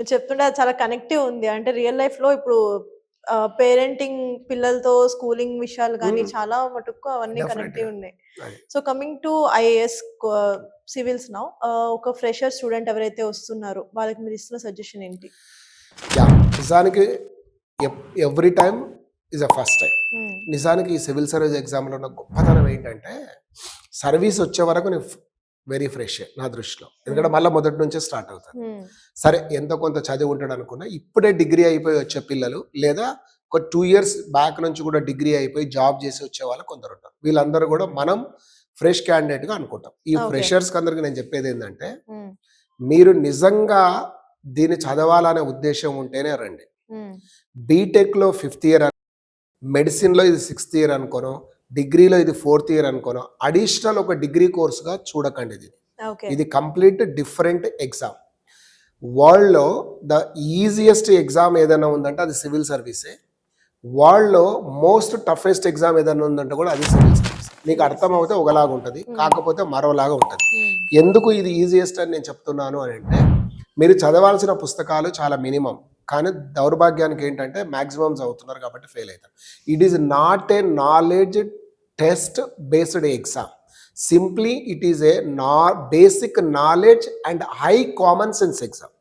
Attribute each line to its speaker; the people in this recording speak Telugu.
Speaker 1: మీరు చెప్తుంటే అది చాలా కనెక్టివ్ ఉంది. అంటే రియల్ లైఫ్‌లో ఇప్పుడు పేరెంటింగ్ పిల్లలతో స్కూలింగ్ విషయాలు గాని చాలా మటుకు అవన్నీ కనెక్టివ్
Speaker 2: డెఫినెట్‌గా.
Speaker 1: ఉన్నాయి.
Speaker 2: అది.
Speaker 1: So coming to IAS civils now ఒక ఫ్రెషర్ స్టూడెంట్ ఎవరైతే వస్తున్నారో వాళ్ళకి మీరు ఇస్తున్న సజెషన్ ఏంటి?
Speaker 2: నిజానికి every time is a first time.
Speaker 1: హ్మ్.
Speaker 2: నిజానికి ఈ సివిల్ సర్వీస్ ఎగ్జామ్లో ఉన్న గొప్పతనం ఏంటంటే సర్వీస్ వచ్చే వరకు నేను వెరీ ఫ్రెష్ నా దృష్టిలో. ఎందుకంటే మళ్ళీ మొదటి నుంచే స్టార్ట్ అవుతాను. సరే ఎంతో కొంత చదివి ఉంటాడు అనుకున్నా, ఇప్పుడే డిగ్రీ అయిపోయి వచ్చే పిల్లలు లేదా ఒక 2 years బ్యాక్ నుంచి కూడా డిగ్రీ అయిపోయి జాబ్ చేసి వచ్చే వాళ్ళు కొందరు ఉంటారు. వీళ్ళందరూ కూడా మనం ఫ్రెష్ క్యాండిడేట్గా అనుకుంటాం. ఈ ఫ్రెషర్స్కి అందరికి నేను చెప్పేది ఏంటంటే మీరు నిజంగా దీన్ని చదవాలనే ఉద్దేశం ఉంటేనే రండి. బీటెక్లో 5th year, మెడిసిన్లో ఇది 6th year అనుకోను, డిగ్రీలో ఇది 4th year అనుకోను, అడిషనల్ ఒక డిగ్రీ కోర్సుగా చూడకండి. ఇది కంప్లీట్ డిఫరెంట్ ఎగ్జామ్. వరల్డ్లో ద ఈజియెస్ట్ ఎగ్జామ్ ఏదైనా ఉందంటే అది సివిల్ సర్వీసే. వరల్డ్లో మోస్ట్ టఫెస్ట్ ఎగ్జామ్ ఏదైనా ఉందంటే కూడా అది సివిల్ సర్వీస్. నీకు అర్థమవుతే ఒకలాగా ఉంటుంది, కాకపోతే మరోలాగా ఉంటుంది. ఎందుకు ఇది ఈజియెస్ట్ అని నేను చెప్తున్నాను అని అంటే మీరు చదవాల్సిన పుస్తకాలు చాలా మినిమం, కానీ దౌర్భాగ్యానికి ఏంటంటే మ్యాక్సిమం చదువుతున్నారు కాబట్టి ఫెయిల్ అవుతారు. It is not a knowledge test based exam. Simply it is a basic knowledge and high common sense exam.